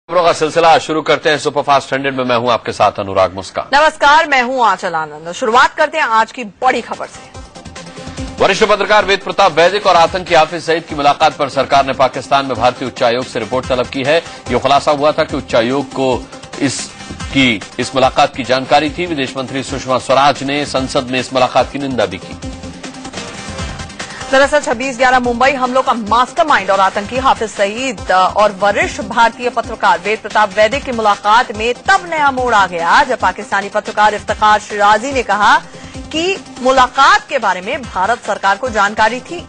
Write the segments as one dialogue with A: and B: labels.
A: खबरों का सिलसिला शुरू करते हैं सुपरफास्ट 100 में। मैं हूं आपके साथ अनुराग मुस्कान।
B: नमस्कार, मैं हूं आंचल आनंद। शुरुआत करते हैं आज की बड़ी खबर से।
A: वरिष्ठ पत्रकार वेद प्रताप वैदिक और आतंकी हाफिज सईद की मुलाकात पर सरकार ने पाकिस्तान में भारतीय उच्चायोग से रिपोर्ट तलब की है। ये खुलासा हुआ था कि उच्चायोग को इस मुलाकात की जानकारी थी। विदेश मंत्री सुषमा स्वराज ने संसद में इस मुलाकात की निंदा भी की।
B: दरअसल 26/11 मुंबई हमलों का मास्टरमाइंड और आतंकी हाफिज सईद और वरिष्ठ भारतीय पत्रकार वेद प्रताप वैदिक की मुलाकात में तब नया मोड़ आ गया जब पाकिस्तानी पत्रकार इफ्तिखार शिराजी ने कहा कि मुलाकात के बारे में भारत सरकार को जानकारी थी।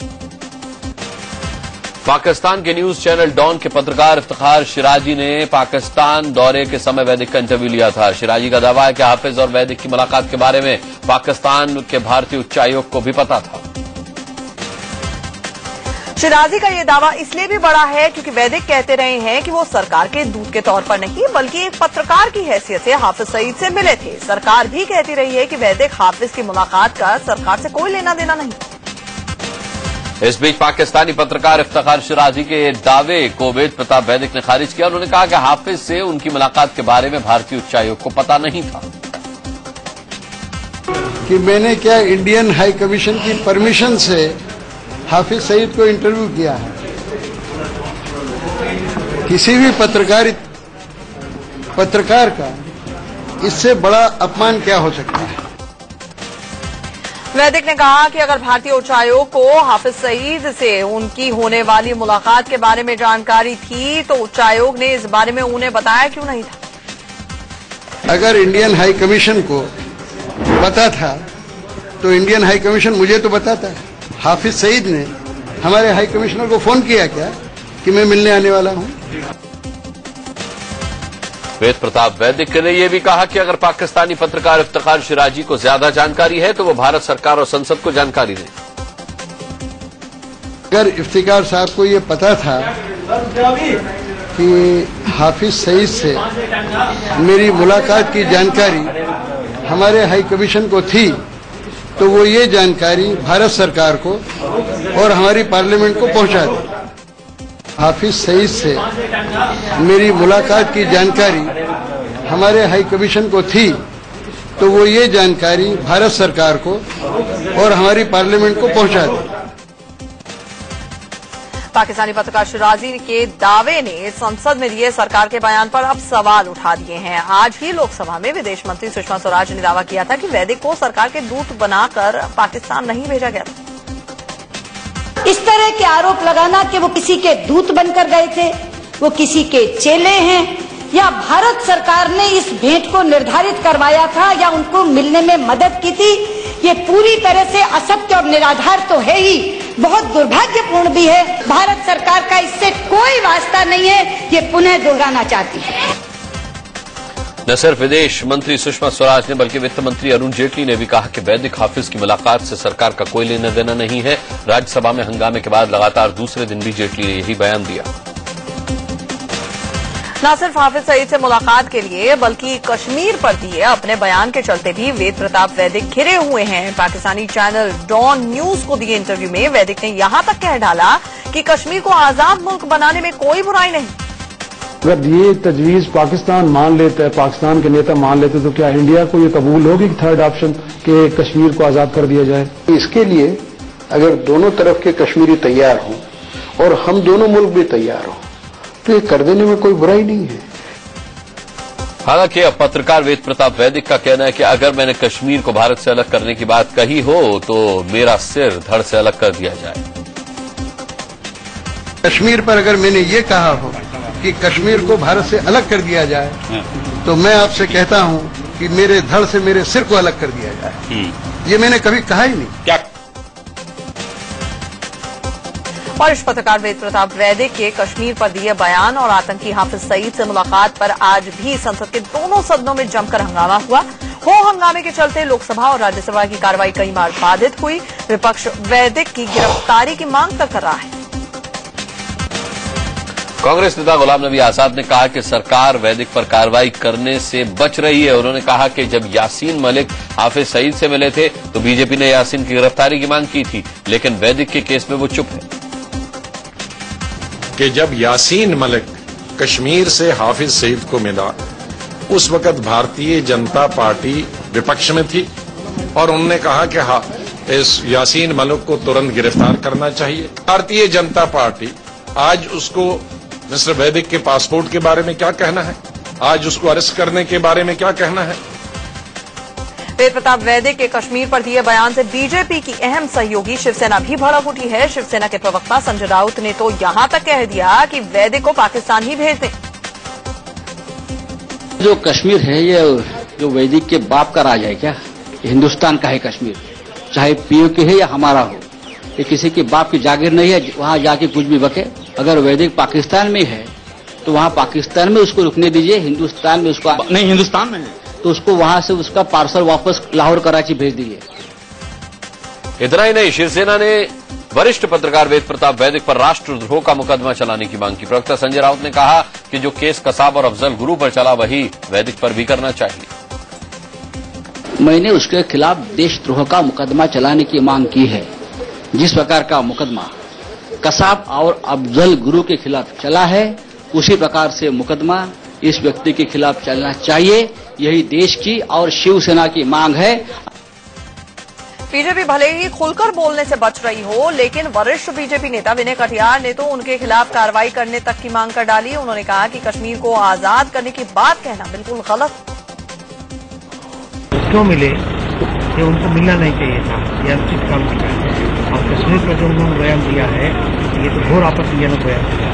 A: पाकिस्तान के न्यूज चैनल डॉन के पत्रकार इफ्तिखार शिराजी ने पाकिस्तान दौरे के समय वैदिक का इंटरव्यू लिया था। शिराजी का दावा है कि हाफिज और वैदिक की मुलाकात के बारे में पाकिस्तान के भारतीय उच्चायोग को भी पता था।
B: शिराजी का ये दावा इसलिए भी बड़ा है क्योंकि वैदिक कहते रहे हैं कि वो सरकार के दूत के तौर पर नहीं बल्कि एक पत्रकार की हैसियत से हाफिज सईद से मिले थे। सरकार भी कहती रही है कि वैदिक हाफिज की मुलाकात का सरकार से कोई लेना देना नहीं।
A: इस बीच पाकिस्तानी पत्रकार इफ्तिखार शिराजी के दावे को वेद प्रताप वैदिक ने खारिज किया। उन्होंने कहा कि हाफिज से उनकी मुलाकात के बारे में भारतीय उच्चायोग को पता नहीं था।
C: कि मैंने क्या इंडियन हाई कमीशन की परमिशन से हाफिज सईद को इंटरव्यू किया है। किसी भी पत्रकार का इससे बड़ा अपमान क्या हो सकता है।
B: वैदिक ने कहा कि अगर भारतीय उच्चायोग को हाफिज सईद से उनकी होने वाली मुलाकात के बारे में जानकारी थी तो उच्चायोग ने इस बारे में उन्हें बताया क्यों नहीं था।
C: अगर इंडियन हाई कमीशन को पता था तो इंडियन हाई कमीशन मुझे तो बताता है। हाफिज सईद ने हमारे हाई कमिश्नर को फोन किया क्या कि मैं मिलने आने वाला हूं।
A: वेद प्रताप वैदिक ने यह भी कहा कि अगर पाकिस्तानी पत्रकार इफ्तिखार शिराजी को ज्यादा जानकारी है तो वो भारत सरकार और संसद को जानकारी दें।
C: अगर इफ्तिखार साहब को ये पता था कि हाफिज सईद से मेरी मुलाकात की जानकारी हमारे हाई कमीशन को थी तो वो ये जानकारी भारत सरकार को और हमारी पार्लियामेंट को पहुंचा दी। हाफिज सईद से मेरी मुलाकात की जानकारी हमारे हाई कमीशन को थी तो वो ये जानकारी भारत सरकार को और हमारी पार्लियामेंट को पहुंचा दी।
B: पाकिस्तानी पत्रकार शिराजी के दावे ने संसद में दिए सरकार के बयान पर अब सवाल उठा दिए हैं। आज ही लोकसभा में विदेश मंत्री सुषमा स्वराज ने दावा किया था कि वैदिक को सरकार के दूत बनाकर पाकिस्तान नहीं भेजा गया था।
D: इस तरह के आरोप लगाना कि वो किसी के दूत बनकर गए थे, वो किसी के चेले हैं या भारत सरकार ने इस भेंट को निर्धारित करवाया था या उनको मिलने में मदद की थी, ये पूरी तरह से असत्य और निराधार तो है ही, बहुत दुर्भाग्यपूर्ण भी है। भारत सरकार का इससे कोई वास्ता नहीं है, ये पुनः दोहराना चाहती है।
A: न सिर्फ विदेश मंत्री सुषमा स्वराज ने बल्कि वित्त मंत्री अरुण जेटली ने भी कहा कि वैदिक हाफिज की मुलाकात से सरकार का कोई लेना देना नहीं है। राज्यसभा में हंगामे के बाद लगातार दूसरे दिन भी जेटली ने यही बयान दिया।
B: न सिर्फ हाफिज सईद से मुलाकात के लिए बल्कि कश्मीर पर दिए अपने बयान के चलते भी वेद प्रताप वैदिक घिरे हुए हैं। पाकिस्तानी चैनल डॉन न्यूज को दिए इंटरव्यू में वैदिक ने यहां तक कह डाला कि कश्मीर को आजाद मुल्क बनाने में कोई बुराई नहीं।
E: अगर ये तजवीज पाकिस्तान मान लेता है, पाकिस्तान के नेता मान लेते तो क्या इंडिया को ये कबूल होगी कि थर्ड ऑप्शन के कश्मीर को आजाद कर दिया जाए।
C: इसके लिए अगर दोनों तरफ के कश्मीरी तैयार हों और हम दोनों मुल्क भी तैयार हों तो ये कर देने में कोई बुराई नहीं है।
A: हालांकि अब पत्रकार वेद प्रताप वैदिक का कहना है कि अगर मैंने कश्मीर को भारत से अलग करने की बात कही हो तो मेरा सिर धड़ से अलग कर दिया जाए।
C: कश्मीर पर अगर मैंने ये कहा हो कि कश्मीर को भारत से अलग कर दिया जाए तो मैं आपसे कहता हूं कि मेरे धड़ से मेरे सिर को अलग कर दिया जाए। ये मैंने कभी कहा ही नहीं।
A: क्या
B: वरिष्ठ पत्रकार वेद प्रताप वैदिक के कश्मीर पर दिए बयान और आतंकी हाफिज सईद से मुलाकात पर आज भी संसद के दोनों सदनों में जमकर हंगामा हुआ। हंगामे के चलते लोकसभा और राज्यसभा की कार्रवाई कई बार बाधित हुई। विपक्ष वैदिक की गिरफ्तारी की मांग तक कर रहा है।
A: कांग्रेस नेता गुलाम नबी आजाद ने कहा कि सरकार वैदिक पर कार्रवाई करने से बच रही है। उन्होंने कहा कि जब यासीन मलिक हाफिज सईद से मिले थे तो बीजेपी ने यासीन की गिरफ्तारी की मांग की थी, लेकिन वैदिक के केस में वो चुप है।
F: कि जब यासीन मलिक कश्मीर से हाफिज सईद को मिला, उस वक्त भारतीय जनता पार्टी विपक्ष में थी और उन्होंने कहा कि हाँ, इस यासीन मलिक को तुरंत गिरफ्तार करना चाहिए। भारतीय जनता पार्टी आज उसको मिस्टर वैदिक के पासपोर्ट के बारे में क्या कहना है, आज उसको अरेस्ट करने के बारे में क्या कहना है।
B: वेद प्रताप वैदिक के कश्मीर पर दिए बयान से बीजेपी की अहम सहयोगी शिवसेना भी भड़क उठी है। शिवसेना के प्रवक्ता संजय राउत ने तो यहां तक कह दिया कि वैदिक को पाकिस्तान ही भेज दें।
G: जो कश्मीर है ये जो वैदिक के बाप का राज है क्या? हिंदुस्तान का है कश्मीर, चाहे पीओ के है या हमारा हो, ये किसी के बाप की जागीर नहीं है वहां जाके कुछ भी बके। अगर वैदिक पाकिस्तान में है तो वहां पाकिस्तान में उसको रुकने दीजिए, हिंदुस्तान में उसको नहीं, हिंदुस्तान में है तो उसको वहां से उसका पार्सल वापस लाहौर कराची भेज दीजिए।
A: इतना ही नहीं, शिवसेना ने वरिष्ठ पत्रकार वेद प्रताप वैदिक पर राष्ट्रद्रोह का मुकदमा चलाने की मांग की। प्रवक्ता संजय राउत ने कहा कि जो केस कसाब और अफजल गुरु पर चला वही वैदिक पर भी करना चाहिए।
G: मैंने उसके खिलाफ देशद्रोह का मुकदमा चलाने की मांग की है। जिस प्रकार का मुकदमा कसाब और अफजल गुरु के खिलाफ चला है, उसी प्रकार से मुकदमा इस व्यक्ति के खिलाफ चलना चाहिए। यही देश की और शिवसेना की मांग है।
B: बीजेपी भले ही खुलकर बोलने से बच रही हो, लेकिन वरिष्ठ बीजेपी नेता विनय कटियार ने तो उनके खिलाफ कार्रवाई करने तक की मांग कर डाली। उन्होंने कहा कि कश्मीर को आजाद करने की बात कहना बिल्कुल गलत।
H: क्यों मिले ये उनको मिलना नहीं चाहिए था, यह अनुचित काम किया है। और कश्मीर पर जो उन्होंने बयान दिया है ये तो घोर आपत्तिजनक बयान दिया।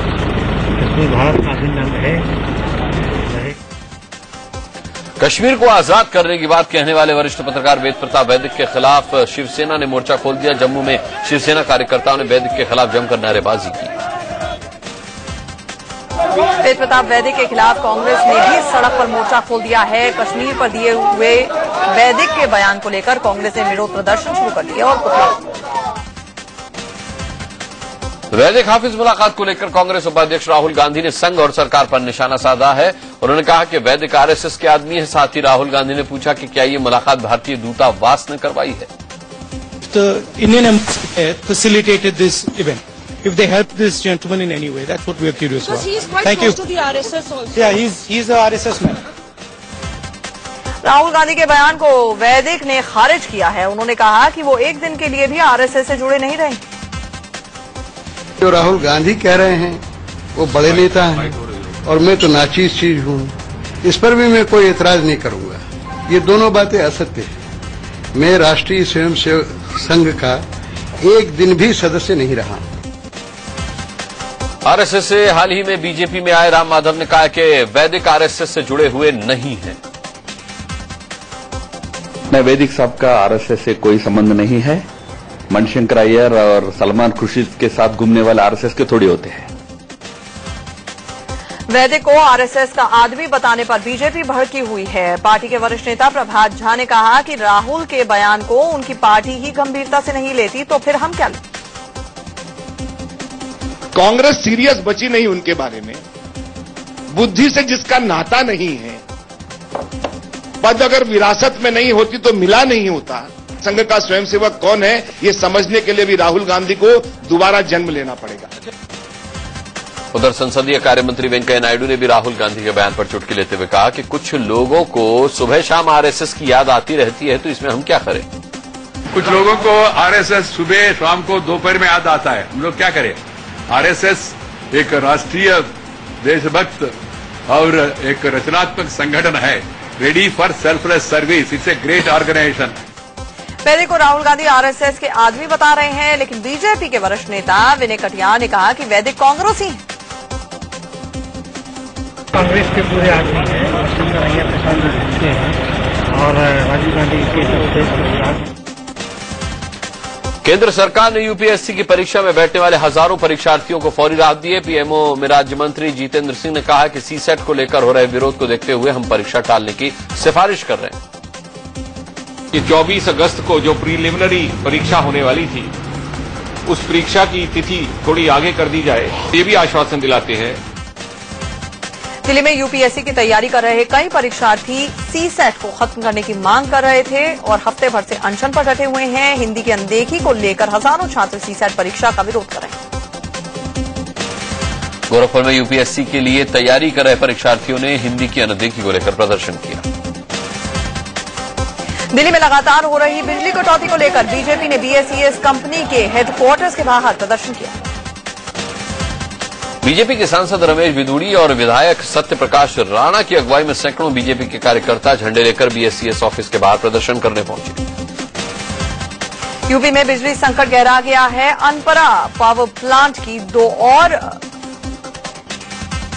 H: कश्मीर भारत का अभिन्न अंग है।
A: कश्मीर को आजाद करने की बात कहने वाले वरिष्ठ पत्रकार वेद प्रताप वैदिक के खिलाफ शिवसेना ने मोर्चा खोल दिया। जम्मू में शिवसेना कार्यकर्ताओं ने वैदिक के खिलाफ जमकर नारेबाजी की।
B: वेद प्रताप वैदिक के खिलाफ कांग्रेस ने भी सड़क पर मोर्चा खोल दिया है। कश्मीर पर दिए हुए वैदिक के बयान को लेकर कांग्रेस ने विरोध प्रदर्शन शुरू कर दिया और पुतला
A: वैदिक हाफिज मुलाकात को लेकर कांग्रेस उपाध्यक्ष राहुल गांधी ने संघ और सरकार पर निशाना साधा है। उन्होंने कहा कि वैदिक आरएसएस के आदमी है। साथ ही राहुल गांधी ने पूछा कि क्या ये मुलाकात भारतीय दूतावास ने करवाई है।
I: Indian embassy facilitated this event. If they helped this gentleman in any way, that's what we are curious about.
J: He is quite
I: Thank
J: close
I: you.
J: to the RSS also.
I: Yeah, he's a RSS man.
B: Rahul Gandhi के बयान को वैदिक ने खारिज किया है। उन्होंने कहा कि वो एक दिन के लिए भी आरएसएस से जुड़े नहीं रहे।
C: जो राहुल गांधी कह रहे हैं वो बड़े नेता हैं और मैं तो नाचीज चीज हूँ, इस पर भी मैं कोई एतराज नहीं करूंगा। ये दोनों बातें असत्य हैं। मैं राष्ट्रीय स्वयंसेवक संघ का एक दिन भी सदस्य नहीं रहा।
A: आरएसएस से हाल ही में बीजेपी में आए राम माधव ने कहा कि वैदिक आरएसएस से जुड़े हुए नहीं हैं।
K: मैं वैदिक साहब का आरएसएस से कोई संबंध नहीं है। मणिशंकर अय्यर और सलमान खुर्शीद के साथ घूमने वाले आरएसएस के थोड़ी होते हैं।
B: वैदिक को आरएसएस का आदमी बताने पर बीजेपी भड़की हुई है। पार्टी के वरिष्ठ नेता प्रभात झा ने कहा कि राहुल के बयान को उनकी पार्टी ही गंभीरता से नहीं लेती तो फिर हम क्या लें।
L: कांग्रेस सीरियस बची नहीं उनके बारे में। बुद्धि से जिसका नाता नहीं है, पद अगर विरासत में नहीं होती तो मिला नहीं होता। संघ का स्वयंसेवक कौन है ये समझने के लिए भी राहुल गांधी को दोबारा जन्म लेना पड़ेगा।
A: उधर संसदीय कार्य मंत्री वेंकैया नायडू ने भी राहुल गांधी के बयान पर चुटकी लेते हुए कहा कि कुछ लोगों को सुबह शाम आरएसएस की याद आती रहती है, तो इसमें हम क्या करें।
M: कुछ लोगों को आरएसएस सुबह शाम को दोपहर में याद आता है, हम लोग क्या करें। आरएसएस एक राष्ट्रीय देशभक्त और एक रचनात्मक संगठन है, ready for selfless service. It's a great organisation.
B: वैदिक को राहुल गांधी आरएसएस के आदमी बता रहे हैं, लेकिन बीजेपी के वरिष्ठ नेता विनय कटियार ने कहा कि वैदिक कांग्रेसी हैं।
H: कांग्रेस के पूरे आदमी हैं, मणिशंकर अय्यर के साथ जुड़ते हैं और राजीव गांधी के सबसे।
A: केंद्र सरकार ने यूपीएससी की परीक्षा में बैठने वाले हजारों परीक्षार्थियों को फौरी राहत दी है। पीएमओ में राज्य मंत्री जितेंद्र सिंह ने कहा कि सीसेट को लेकर हो रहे विरोध को देखते हुए हम परीक्षा टालने की सिफारिश कर रहे हैं।
N: 24 अगस्त को जो प्रीलिमिनरी परीक्षा होने वाली थी, उस परीक्षा की तिथि थोड़ी आगे कर दी जाए, ये भी आश्वासन दिलाते हैं।
B: दिल्ली में यूपीएससी की तैयारी कर रहे कई परीक्षार्थी सीसेट को खत्म करने की मांग कर रहे थे और हफ्ते भर से अनशन पर डटे हुए हैं। हिंदी की अनदेखी को लेकर हजारों छात्र सीसेट परीक्षा का विरोध कर रहे हैं।
A: गोरखपुर में यूपीएससी के लिए तैयारी कर रहे परीक्षार्थियों ने हिंदी की अनदेखी को लेकर प्रदर्शन किया।
B: दिल्ली में लगातार हो रही बिजली कटौती को लेकर बीजेपी ने बीएसईएस कंपनी के हेडक्वार्टर्स के बाहर प्रदर्शन किया।
A: बीजेपी के सांसद रमेश बिधूड़ी और विधायक सत्यप्रकाश राणा की अगुवाई में सैकड़ों बीजेपी के कार्यकर्ता झंडे लेकर बीएसईएस ऑफिस के बाहर प्रदर्शन करने पहुंचे।
B: यूपी में बिजली संकट गहरा गया है। अनपरा पावर प्लांट की 2 और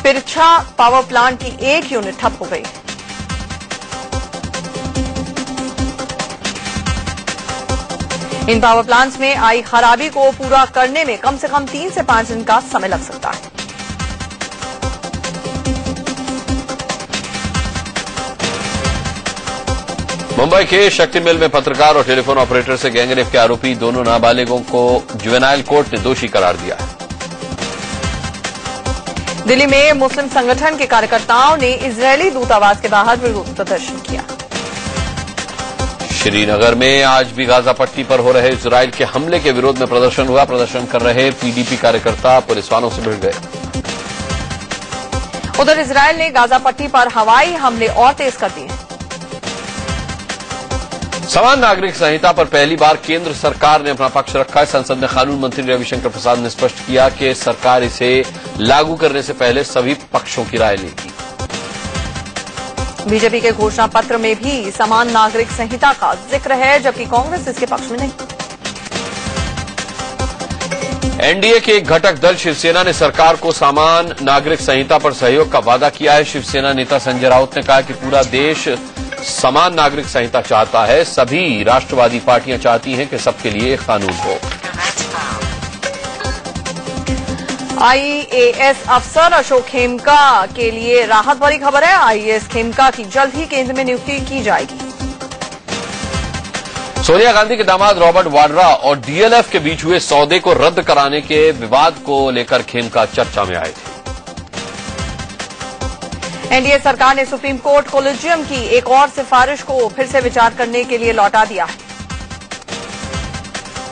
B: पिरछा पावर प्लांट की 1 यूनिट ठप हो गई। इन पावर प्लांट्स में आई खराबी को पूरा करने में कम से कम 3 से 5 दिन का समय लग सकता है।
A: मुंबई के शक्ति मिल में पत्रकार और टेलीफोन ऑपरेटर से गैंगरेप के आरोपी दोनों नाबालिगों को जुवेनाइल कोर्ट ने दोषी करार दिया है।
B: दिल्ली में मुस्लिम संगठन के कार्यकर्ताओं ने इजरायली दूतावास के बाहर विरोध प्रदर्शन किया।
A: श्रीनगर में आज भी गाजा पट्टी पर हो रहे इजरायल के हमले के विरोध में प्रदर्शन हुआ। प्रदर्शन कर रहे पीडीपी कार्यकर्ता पुलिस वालों से भिड़ गए।
B: उधर इजरायल ने गाजा पट्टी पर हवाई हमले और तेज कर दिए।
A: समान नागरिक संहिता पर पहली बार केंद्र सरकार ने अपना पक्ष रखा है। संसद में कानून मंत्री रविशंकर प्रसाद ने स्पष्ट किया कि सरकार इसे लागू करने से पहले सभी पक्षों की राय लेगी।
B: बीजेपी के घोषणा पत्र में भी समान नागरिक संहिता का जिक्र है, जबकि कांग्रेस इसके पक्ष में नहीं।
A: एनडीए के एक घटक दल शिवसेना ने सरकार को समान नागरिक संहिता पर सहयोग का वादा किया है। शिवसेना नेता संजय राउत ने कहा कि पूरा देश समान नागरिक संहिता चाहता है। सभी राष्ट्रवादी पार्टियां चाहती हैं कि सबके लिए एक कानून हो।
B: आईएएस अफसर अशोक खेमका के लिए राहत भरी खबर है। आईएएस खेमका की जल्द ही केंद्र में नियुक्ति की जाएगी।
A: सोनिया गांधी के दामाद रॉबर्ट वाड्रा और डीएलएफ के बीच हुए सौदे को रद्द कराने के विवाद को लेकर खेमका चर्चा में आए थे।
B: एनडीए सरकार ने सुप्रीम कोर्ट कोलिजियम की एक और सिफारिश को फिर से विचार करने के लिए लौटा दिया है।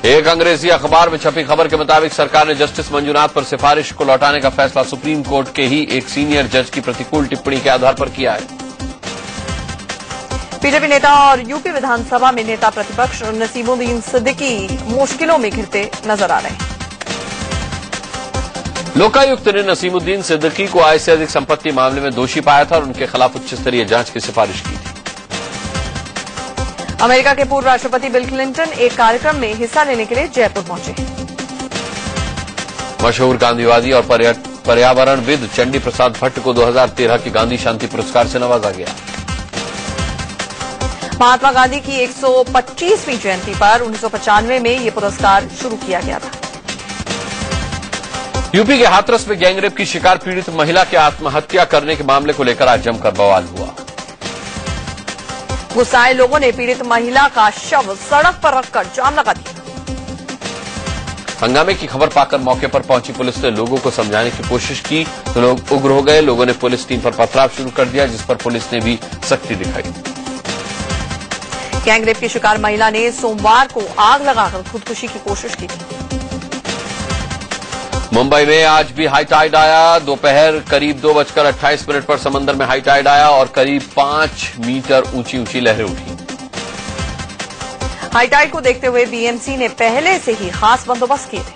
A: एक अंग्रेजी अखबार में छपी खबर के मुताबिक सरकार ने जस्टिस मंजुनाथ पर सिफारिश को लौटाने का फैसला सुप्रीम कोर्ट के ही एक सीनियर जज की प्रतिकूल टिप्पणी के आधार पर किया है।
B: बीजेपी नेता और यूपी विधानसभा में नेता प्रतिपक्ष नसीमुद्दीन सिद्दीकी मुश्किलों में घिरते नजर आ रहे हैं।
A: लोकायुक्त ने नसीमुद्दीन सिद्दीकी को आय से अधिक संपत्ति मामले में दोषी पाया था और उनके खिलाफ उच्च स्तरीय जांच की सिफारिश की थी।
B: अमेरिका के पूर्व राष्ट्रपति बिल क्लिंटन एक कार्यक्रम में हिस्सा लेने के लिए जयपुर पहुंचे।
A: मशहूर गांधीवादी और पर्यावरणविद चंडी प्रसाद भट्ट को 2013 के गांधी शांति पुरस्कार से नवाजा गया।
B: महात्मा गांधी की 125वीं जयंती पर 1995 में यह पुरस्कार शुरू किया गया था।
A: यूपी के हाथरस में गैंगरेप की शिकार पीड़ित महिला के आत्महत्या करने के मामले को लेकर आज जमकर बवाल हुआ।
B: गुस्साए लोगों ने पीड़ित महिला का शव सड़क पर रखकर जाम लगा दिया।
A: हंगामे की खबर पाकर मौके पर पहुंची पुलिस ने लोगों को समझाने की कोशिश की तो लोग उग्र हो गए। लोगों ने पुलिस टीम पर पथराव शुरू कर दिया, जिस पर पुलिस ने भी सख्ती दिखाई।
B: गैंगरेप की शिकार महिला ने सोमवार को आग लगाकर खुदकुशी की कोशिश की थी।
A: मुंबई में आज भी हाई टाइड आया। दोपहर करीब 2:28 पर समंदर में हाई टाइड आया और करीब 5 मीटर ऊंची ऊंची लहरें उठी।
B: हाई टाइड को देखते हुए बीएमसी ने पहले से ही खास बंदोबस्त किए थे।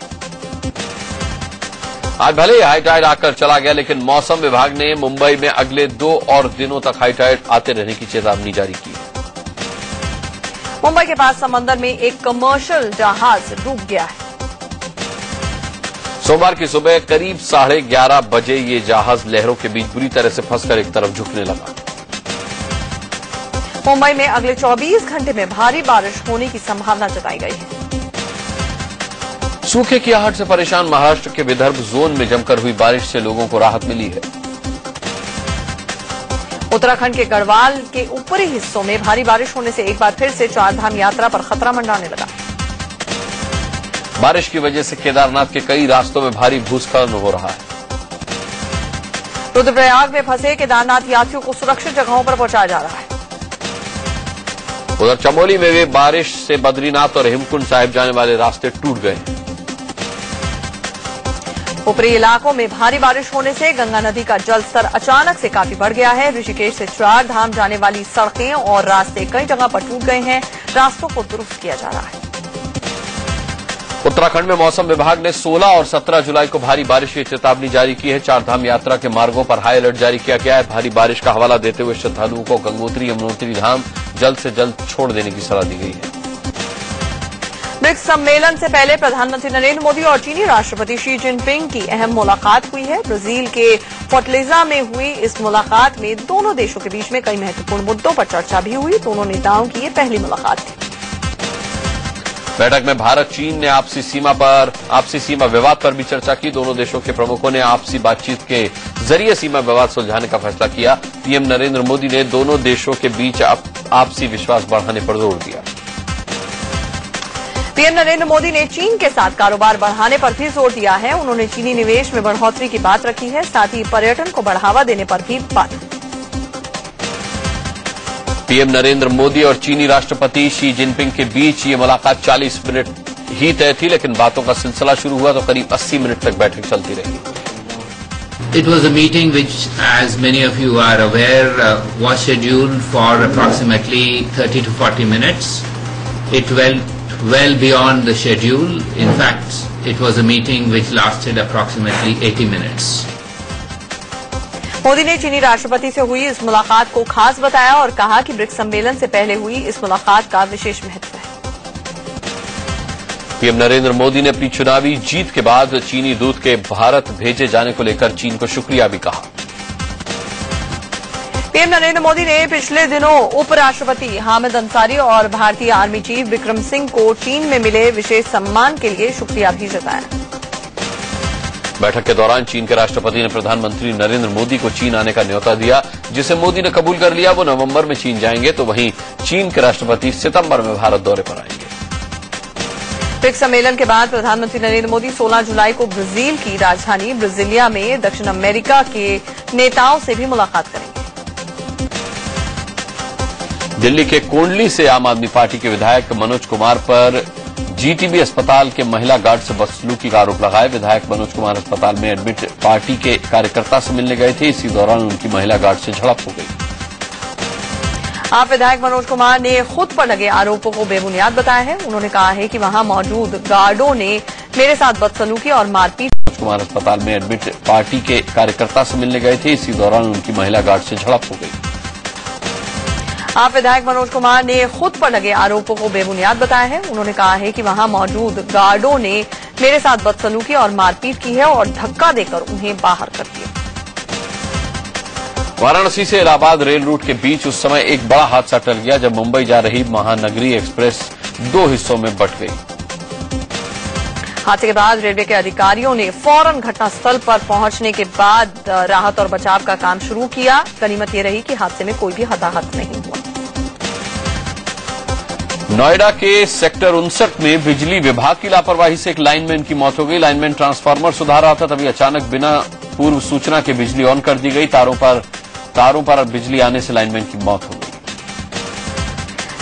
A: आज भले ही हाई टाइड आकर चला गया, लेकिन मौसम विभाग ने मुंबई में अगले 2 और दिनों तक हाई टाइड आते रहने की चेतावनी जारी की है।
B: मुंबई के पास समंदर में एक कमर्शियल जहाज डूब गया है।
A: सोमवार की सुबह करीब 11:30 बजे ये जहाज लहरों के बीच बुरी तरह से फंसकर एक तरफ झुकने लगा।
B: मुंबई में अगले 24 घंटे में भारी बारिश होने की संभावना जताई गई है।
A: सूखे की आहट से परेशान महाराष्ट्र के विदर्भ जोन में जमकर हुई बारिश से लोगों को राहत मिली है।
B: उत्तराखंड के गढ़वाल के ऊपरी हिस्सों में भारी बारिश होने से एक बार फिर से चारधाम यात्रा पर खतरा मंडराने लगा।
A: बारिश की वजह से केदारनाथ के कई रास्तों में भारी भूस्खलन हो रहा है।
B: रुद्रप्रयाग में फंसे केदारनाथ यात्रियों को सुरक्षित जगहों पर पहुंचाया जा रहा है।
A: उधर चमोली में भी बारिश से बद्रीनाथ और हेमकुंड साहिब जाने वाले रास्ते टूट गए।
B: ऊपरी इलाकों में भारी बारिश होने से गंगा नदी का जलस्तर अचानक से काफी बढ़ गया है। ऋषिकेश से 4 धाम जाने वाली सड़कें और रास्ते कई जगह पर टूट गए हैं। रास्तों को दुरुस्त किया जा रहा है।
A: उत्तराखंड में मौसम विभाग ने 16 और 17 जुलाई को भारी बारिश की चेतावनी जारी की है। 4 धाम यात्रा के मार्गों पर हाई अलर्ट जारी किया गया है। भारी बारिश का हवाला देते हुए श्रद्धालुओं को गंगोत्री यमुनोत्री धाम जल्द से जल्द छोड़ देने की सलाह दी गई है।
B: ब्रिक्स सम्मेलन से पहले प्रधानमंत्री नरेंद्र मोदी और चीनी राष्ट्रपति शी जिनपिंग की अहम मुलाकात हुई है। ब्राजील के फोर्टलेजा में हुई इस मुलाकात में दोनों देशों के बीच में कई महत्वपूर्ण मुद्दों पर चर्चा भी हुई। दोनों नेताओं की ये पहली मुलाकात थी।
A: बैठक में भारत चीन ने आपसी सीमा विवाद पर भी चर्चा की। दोनों देशों के प्रमुखों ने आपसी बातचीत के जरिए सीमा विवाद सुलझाने का फैसला किया। पीएम नरेंद्र मोदी ने दोनों देशों के बीच आपसी विश्वास बढ़ाने पर जोर दिया।
B: पीएम नरेंद्र मोदी ने चीन के साथ कारोबार बढ़ाने पर भी जोर दिया है। उन्होंने चीनी निवेश में बढ़ोतरी की बात रखी है। साथ ही पर्यटन को बढ़ावा देने पर भी बात।
A: पीएम नरेंद्र मोदी और चीनी राष्ट्रपति शी जिनपिंग के बीच ये मुलाकात 40 मिनट ही तय थी, लेकिन बातों का सिलसिला शुरू हुआ तो करीब 80 मिनट तक बैठक चलती रही।
J: It was a meeting which, as many of you are aware, was scheduled for approximately 30 to 40 minutes. It went well beyond the schedule. In fact, it was a meeting which lasted approximately 80 minutes.
B: Modi ने चीनी राष्ट्रपति से हुई इस मुलाकात को खास बताया और कहा कि ब्रिक्स सम्मेलन से पहले हुई इस मुलाकात का विशेष महत्व है।
A: पीएम नरेंद्र मोदी ने अपनी चुनावी जीत के बाद चीनी दूत के भारत भेजे जाने को लेकर चीन को शुक्रिया भी कहा।
B: पीएम नरेंद्र मोदी ने पिछले दिनों उपराष्ट्रपति हामिद अंसारी और भारतीय आर्मी चीफ विक्रम सिंह को चीन में मिले विशेष सम्मान के लिए शुक्रिया भी जताया।
A: बैठक के दौरान चीन के राष्ट्रपति ने प्रधानमंत्री नरेंद्र मोदी को चीन आने का न्योता दिया, जिसे मोदी ने कबूल कर लिया। वो नवंबर में चीन जाएंगे, तो वहीं चीन के राष्ट्रपति सितंबर में भारत दौरे पर आएंगे।
B: ब्रिक्स सम्मेलन के बाद प्रधानमंत्री नरेंद्र मोदी 16 जुलाई को ब्राजील की राजधानी ब्राजिलिया में दक्षिण अमेरिका के नेताओं से भी मुलाकात करेंगे।
A: दिल्ली के कोंडली से आम आदमी पार्टी के विधायक मनोज कुमार पर जीटीबी अस्पताल के महिला गार्ड से बदसलूकी का आरोप लगाए। विधायक मनोज कुमार अस्पताल में एडमिट पार्टी के कार्यकर्ता से मिलने गए थे। इसी दौरान उनकी महिला गार्ड से झड़प हो गई।
B: आप विधायक मनोज कुमार ने खुद पर लगे आरोपों को बेबुनियाद बताया है। उन्होंने कहा है कि वहां मौजूद गार्डों ने मेरे साथ बदसलूकी और मारपीट।
A: मनोज कुमार अस्पताल में एडमिट पार्टी के कार्यकर्ता से मिलने गए थे। इसी दौरान उनकी महिला गार्ड से झड़प हो गई।
B: आप विधायक मनोज कुमार ने खुद पर लगे आरोपों को बेबुनियाद बताया है। उन्होंने कहा है कि वहां मौजूद गार्डों ने मेरे साथ बदसलूकी और मारपीट की है और धक्का देकर उन्हें बाहर कर दिया।
A: वाराणसी से इलाहाबाद रेल रूट के बीच उस समय एक बड़ा हादसा टल गया जब मुंबई जा रही महानगरी एक्सप्रेस 2 हिस्सों में बंट गई।
B: हादसे के बाद रेलवे के अधिकारियों ने फौरन घटनास्थल पर पहुंचने के बाद राहत और बचाव का काम शुरू किया। गनीमत ये रही कि हादसे में कोई भी हताहत नहीं हुआ।
A: नोएडा के सेक्टर 59 में बिजली विभाग की लापरवाही से एक लाइनमैन की मौत हो गई। लाइनमैन ट्रांसफार्मर सुधार रहा था, तभी अचानक बिना पूर्व सूचना के बिजली ऑन कर दी गई। तारों पर बिजली आने से लाइनमैन की मौत हो गई।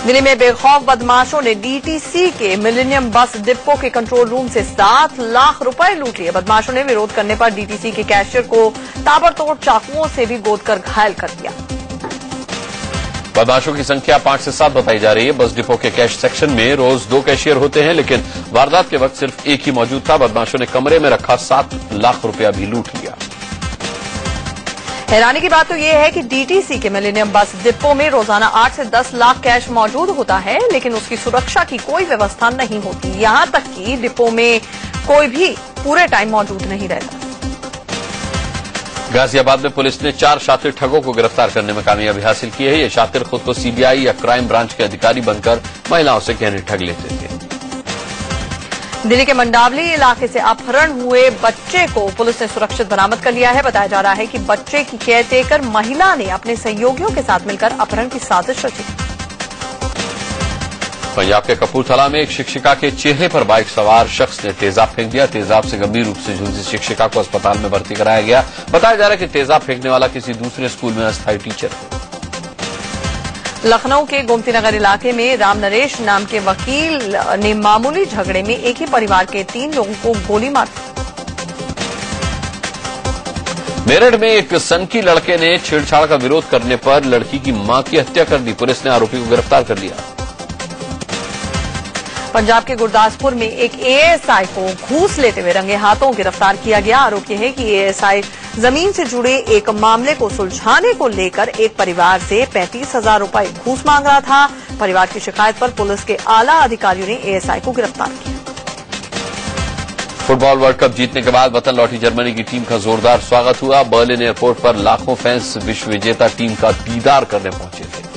B: दिल्ली में बेखौफ बदमाशों ने डीटीसी के मिलेनियम बस डिपो के कंट्रोल रूम से 7 लाख रुपए लूट लिए। बदमाशों ने विरोध करने पर डीटीसी के कैशियर को ताबड़तोड़ चाकुओं से भी गोदकर घायल कर दिया।
A: बदमाशों की संख्या 5 से 7 बताई जा रही है। बस डिपो के कैश सेक्शन में रोज 2 कैशियर होते हैं, लेकिन वारदात के वक्त सिर्फ एक ही मौजूद था। बदमाशों ने कमरे में रखा 7 लाख रुपया भी लूट लिया।
B: हैरानी की बात तो यह है कि डीटीसी के मिलेनियम बस डिपो में रोजाना 8 से 10 लाख कैश मौजूद होता है, लेकिन उसकी सुरक्षा की कोई व्यवस्था नहीं होती। यहां तक कि डिपो में कोई भी पूरे टाइम मौजूद नहीं रहता।
A: गाजियाबाद में पुलिस ने 4 शातिर ठगों को गिरफ्तार करने में कामयाबी हासिल की है। ये शातिर खुद को सीबीआई या क्राइम ब्रांच के अधिकारी बनकर महिलाओं से गहने ठग लेते थे।
B: दिल्ली के मंडावली इलाके से अपहरण हुए बच्चे को पुलिस ने सुरक्षित बरामद कर लिया है। बताया जा रहा है कि बच्चे की केयरटेकर महिला ने अपने सहयोगियों के साथ मिलकर अपहरण की साजिश रची।
A: पंजाब के कपूरथला में एक शिक्षिका के चेहरे पर बाइक सवार शख्स ने तेजाब फेंक दिया। तेजाब से गंभीर रूप से झुलसी शिक्षिका को अस्पताल में भर्ती कराया गया। बताया जा रहा है कि तेजाब फेंकने वाला किसी दूसरे स्कूल में अस्थायी टीचर है।
B: लखनऊ के गोमती नगर इलाके में राम नरेश नाम के वकील ने मामूली झगड़े में एक ही परिवार के 3 लोगों को गोली मार दी।
A: मेरठ में एक सनकी लड़के ने छेड़छाड़ का विरोध करने पर लड़की की मां की हत्या कर दी। पुलिस ने आरोपी को गिरफ्तार कर लिया।
B: पंजाब के गुरदासपुर में एक एएसआई को घूस लेते हुए रंगे हाथों गिरफ्तार किया गया। आरोप यह है कि एएसआई जमीन से जुड़े एक मामले को सुलझाने को लेकर एक परिवार से 35,000 रुपए घूस मांग रहा था। परिवार की शिकायत पर पुलिस के आला अधिकारियों ने एएसआई को गिरफ्तार किया।
A: फुटबॉल वर्ल्ड कप जीतने के बाद वतन लौटी जर्मनी की टीम का जोरदार स्वागत हुआ। बर्लिन एयरपोर्ट पर लाखों फैंस विश्व विजेता टीम का दीदार करने पहुंचे थे।